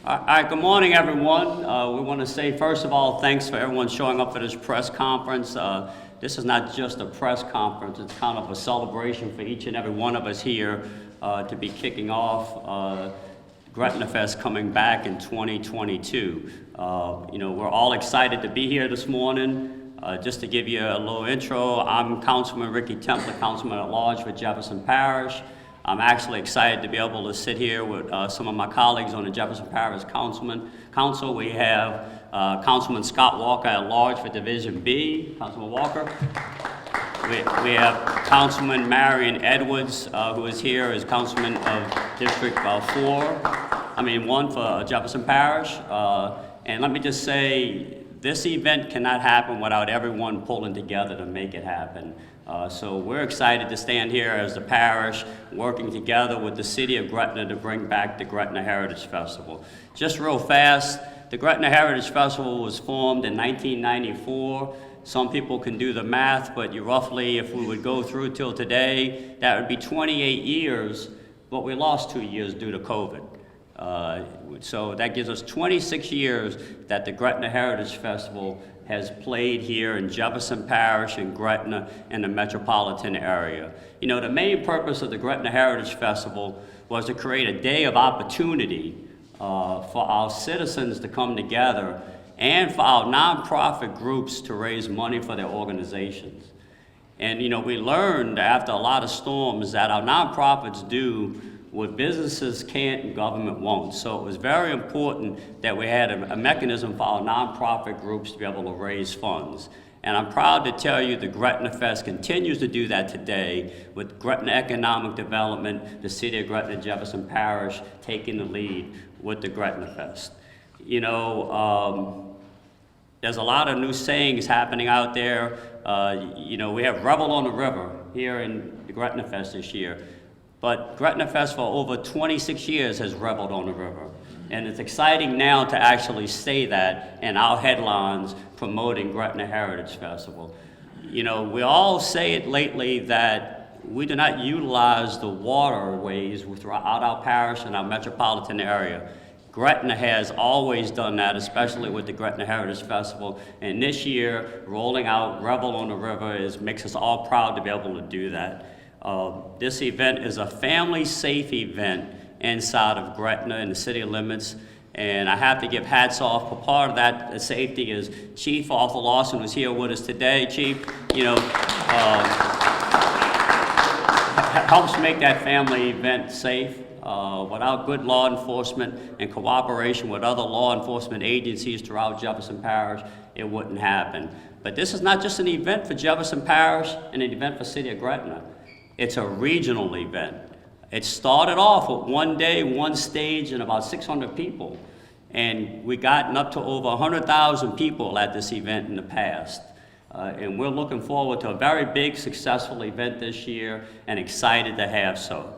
All right, good morning, everyone. We want to say, first of all, thanks for everyone showing up for this press conference. This is not just a press conference, it's kind of a celebration for each and every one of us here to be kicking off Gretna Fest coming back in 2022. We're all excited to be here this morning. Just to give you a little intro, I'm Councilman Ricky Templer, Councilman at Large for Jefferson Parish. I'm actually excited to be able to sit here with some of my colleagues on the Jefferson Parish Council. We have Councilman Scott Walker at Large for Division B. Councilman Walker. We have Councilman Marion Edwards, who is here as Councilman of District 1 for Jefferson Parish. And let me just say, this event cannot happen without everyone pulling together to make it happen. So we're excited to stand here as the parish, working together with the city of Gretna to bring back the Gretna Heritage Festival. Just real fast, the Gretna Heritage Festival was formed in 1994. Some people can do the math, but you roughly, if we would go through till today, that would be 28 years, but we lost 2 years due to COVID. So that gives us 26 years that the Gretna Heritage Festival has played here in Jefferson Parish and Gretna and the metropolitan area. You know, the main purpose of the Gretna Heritage Festival was to create a day of opportunity for our citizens to come together and for our nonprofit groups to raise money for their organizations. And we learned after a lot of storms that our nonprofits do what businesses can't and government won't. So it was very important that we had a mechanism for our nonprofit groups to be able to raise funds. And I'm proud to tell you the Gretna Fest continues to do that today with Gretna Economic Development, the City of Gretna, Jefferson Parish taking the lead with the Gretna Fest. There's a lot of new sayings happening out there. We have Revel on the River here in the Gretna Fest this year. But Gretna Fest for over 26 years has reveled on the river. And it's exciting now to actually say that in our headlines promoting Gretna Heritage Festival. We all say it lately that we do not utilize the waterways throughout our parish and our metropolitan area. Gretna has always done that, especially with the Gretna Heritage Festival. And this year, rolling out Revel on the River makes us all proud to be able to do that. This event is a family-safe event inside of Gretna and the city limits, and I have to give hats off. For part of that safety is Chief Arthur Lawson, who's here with us today. Chief, helps make that family event safe. Without good law enforcement and cooperation with other law enforcement agencies throughout Jefferson Parish, it wouldn't happen. But this is not just an event for Jefferson Parish and an event for City of Gretna. It's a regional event. It started off with one day, one stage, and about 600 people. And we gotten up to over 100,000 people at this event in the past. And we're looking forward to a very big, successful event this year and excited to have so.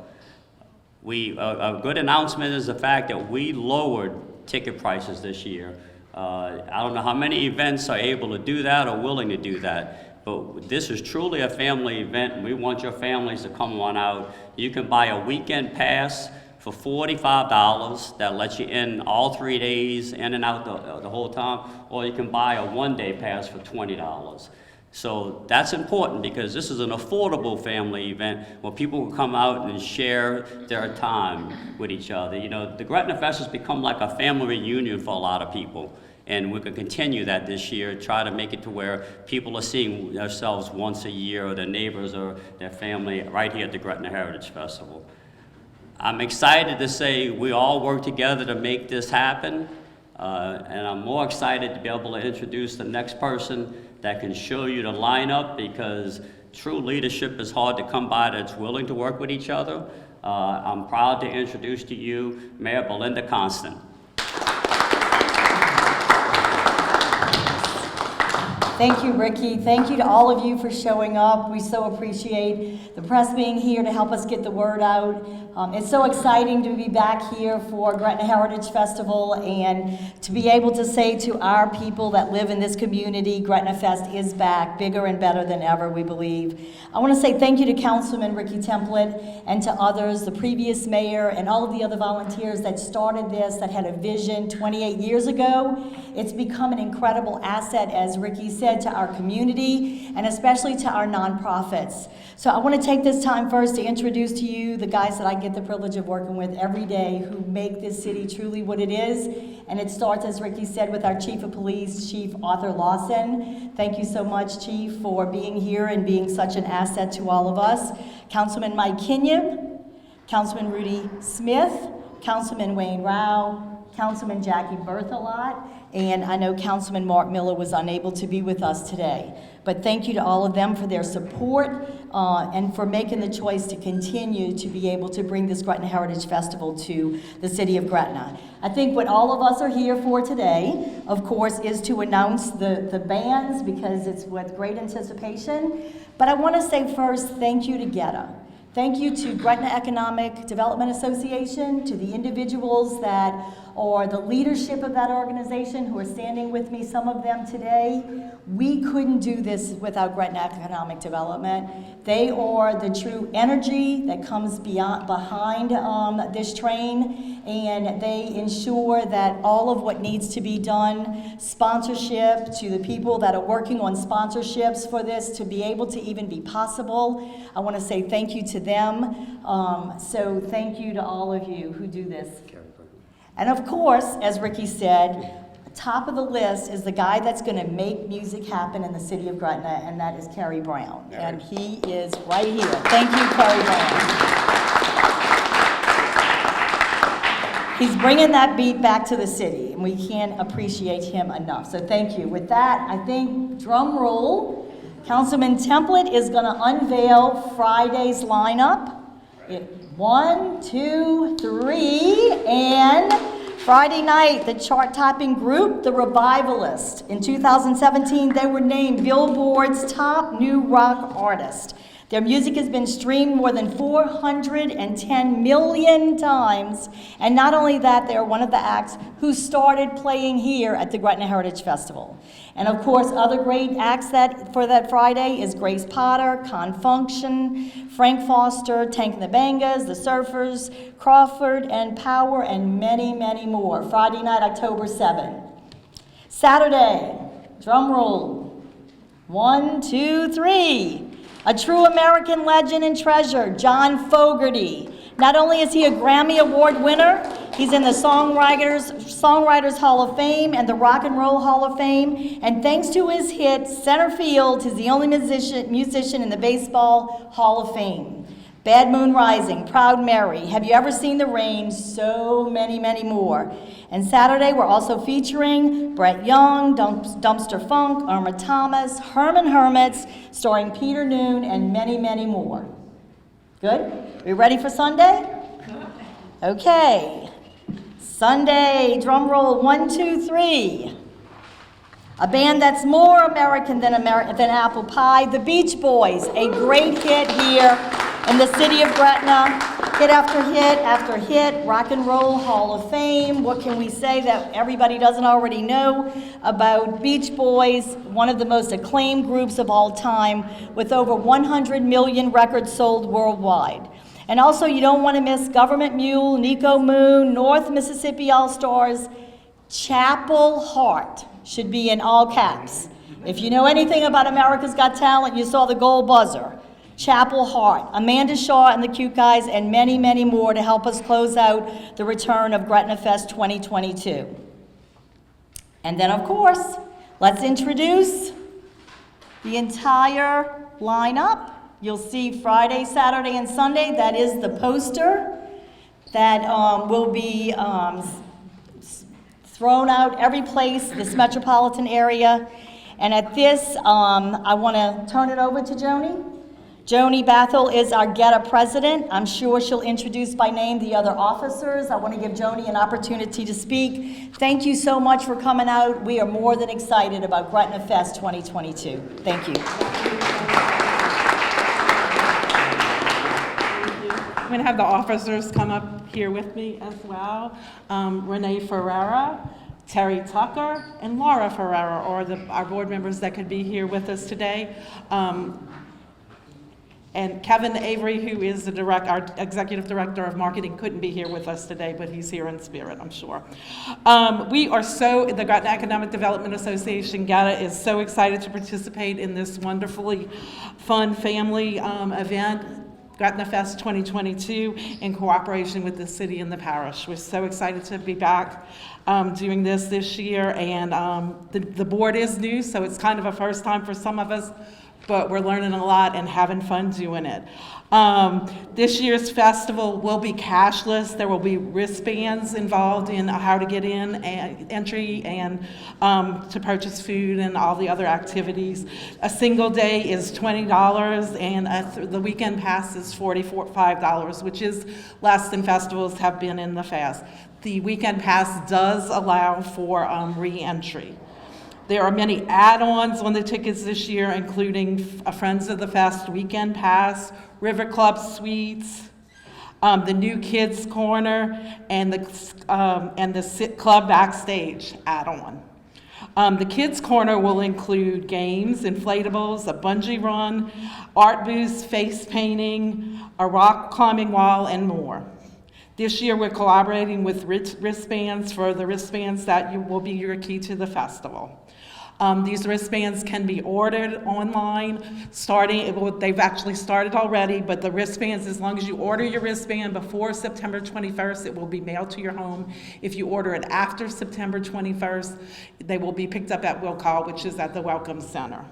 A good announcement is the fact that we lowered ticket prices this year. I don't know how many events are able to do that or willing to do that. But this is truly a family event, and we want your families to come on out. You can buy a weekend pass for $45 that lets you in all 3 days, in and out the whole time, or you can buy a one-day pass for $20. So that's important because this is an affordable family event where people will come out and share their time with each other. The Gretna Fest has become like a family reunion for a lot of people. And we can continue that this year, try to make it to where people are seeing themselves once a year, or their neighbors or their family, right here at the Gretna Heritage Festival. I'm excited to say we all work together to make this happen, and I'm more excited to be able to introduce the next person that can show you the lineup, because true leadership is hard to come by that's willing to work with each other. I'm proud to introduce to you Mayor Belinda Constant. Thank you, Ricky. Thank you to all of you for showing up. We so appreciate the press being here to help us get the word out. It's so exciting to be back here for Gretna Heritage Festival and to be able to say to our people that live in this community, Gretna Fest is back, bigger and better than ever, we believe. I want to say thank you to Councilman Ricky Templett and to others, the previous mayor and all of the other volunteers that started this, that had a vision 28 years ago. It's become an incredible asset, as Ricky said, to our community and especially to our nonprofits. So I want to take this time first to introduce to you the guys that I get the privilege of working with every day who make this city truly what it is. And it starts, as Ricky said, with our Chief of Police, Chief Arthur Lawson. Thank you so much, Chief, for being here and being such an asset to all of us. Councilman Mike Kenyon, Councilman Rudy Smith, Councilman Wayne Rao, Councilman Jackie Berthelot, and I know Councilman Mark Miller was unable to be with us today. But thank you to all of them for their support and for making the choice to continue to be able to bring this Gretna Heritage Festival to the city of Gretna. I think what all of us are here for today, of course, is to announce the bands because it's with great anticipation. But I want to say first, thank you to GETA. Thank you to Gretna Economic Development Association, to the individuals that are the leadership of that organization who are standing with me, some of them today. We couldn't do this without Gretna Economic Development. They are the true energy that comes behind this train, and they ensure that all of what needs to be done, sponsorship to the people that are working on sponsorships for this to be able to even be possible. I want to say thank you to them. So thank you to all of you who do this. And of course, as Ricky said, top of the list is the guy that's going to make music happen in the city of Gretna, and that is Kerry Brown. And he is right here. Thank you, Kerry Brown. He's bringing that beat back to the city, and we can't appreciate him enough. So thank you. With that, I think, drum roll, Councilman Templett is going to unveil Friday's lineup. 1, 2, 3, and Friday night, the chart-topping group, The Revivalists. In 2017, they were named Billboard's top new rock artist. Their music has been streamed more than 410 million times. And not only that, they are one of the acts who started playing here at the Gretna Heritage Festival. And of course, other great acts for that Friday is Grace Potter, Con Function, Frank Foster, Tank and the Bangas, The Surfers, Crawford and Power, and many, many more. Friday night, October 7th. Saturday, drum roll. 1, 2, 3. A true American legend and treasure, John Fogerty. Not only is he a Grammy Award winner, he's in the Songwriters Hall of Fame and the Rock and Roll Hall of Fame. And thanks to his hit, Center Field, he's the only musician in the Baseball Hall of Fame. Bad Moon Rising, Proud Mary, Have You Ever Seen the Rain? So many, many more. And Saturday, we're also featuring Brett Young, Dumpster Funk, Irma Thomas, Herman Hermits, starring Peter Noon, and many, many more. Good? We ready for Sunday? Okay. Sunday, drum roll, 1, 2, 3. A band that's more American than apple pie, the Beach Boys, a great hit here in the city of Gretna. Hit after hit after hit, Rock and Roll Hall of Fame. What can we say that everybody doesn't already know about Beach Boys, one of the most acclaimed groups of all time, with over 100 million records sold worldwide. And also, you don't want to miss Government Mule, Nico Moon, North Mississippi All-Stars. Chapel Hart should be in all caps. If you know anything about America's Got Talent, you saw the gold buzzer. Chapel Hart, Amanda Shaw and the Cute Guys, and many, many more to help us close out the return of Gretna Fest 2022. And then, of course, let's introduce the entire lineup. You'll see Friday, Saturday, and Sunday. That is the poster that will be thrown out every place, this metropolitan area. And at this, I want to turn it over to Joni. Joni Bathel is our GETA president. I'm sure she'll introduce by name the other officers. I want to give Joni an opportunity to speak. Thank you so much for coming out. We are more than excited about Gretna Fest 2022. Thank you. I'm going to have the officers come up here with me as well. Renee Ferreira, Terry Tucker, and Laura Ferreira are our board members that could be here with us today. And Kevin Avery, who is our executive director of marketing, couldn't be here with us today, but he's here in spirit, I'm sure. The Gretna Economic Development Association, GETA, is so excited to participate in this wonderfully fun family event, Gretna Fest 2022, in cooperation with the city and the parish. We're so excited to be back doing this year, and the board is new, so it's kind of a first time for some of us, but we're learning a lot and having fun doing it. This year's festival will be cashless. There will be wristbands involved in how to get in and entry and to purchase food and all the other activities. A single day is $20 and the weekend pass is $45, which is less than festivals have been in the past. The weekend pass does allow for re-entry. There are many add-ons on the tickets this year, including a Friends of the Fest weekend pass, River Club suites, the new Kids Corner, and the Sit Club backstage add-on. The Kids Corner will include games, inflatables, a bungee run, art booths, face painting, a rock climbing wall, and more. This year, we're collaborating with wristbands for the wristbands that will be your key to the festival. These wristbands can be ordered online, they've actually started already, but the wristbands, as long as you order your wristband before September 21st, it will be mailed to your home. If you order it after September 21st, they will be picked up at Will Call, which is at the Welcome Center.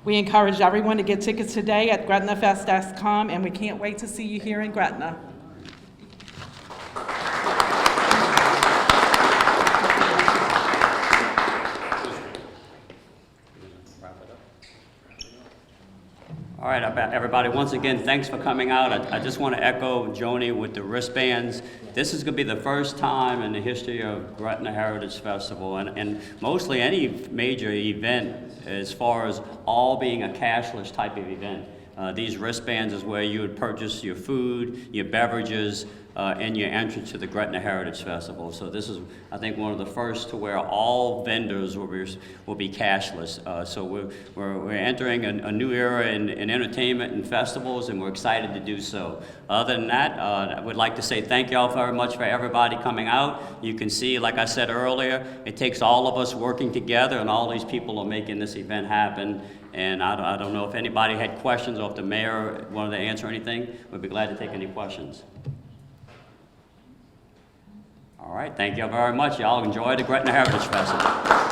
We encourage everyone to get tickets today at GretnaFest.com, and we can't wait to see you here in Gretna. All right, everybody, once again, thanks for coming out. I just want to echo Joni with the wristbands. This is going to be the first time in the history of Gretna Heritage Festival, and mostly any major event as far as all being a cashless type of event. These wristbands is where you would purchase your food, your beverages, and your entrance to the Gretna Heritage Festival. So this is, I think, one of the first to where all vendors will be cashless. So we're entering a new era in entertainment and festivals, and we're excited to do so. Other than that, I would like to say thank you all very much for everybody coming out. You can see, like I said earlier, it takes all of us working together, and all these people are making this event happen. And I don't know if anybody had questions or if the mayor wanted to answer anything. We'd be glad to take any questions. All right, thank you very much. Y'all enjoy the Gretna Heritage Festival.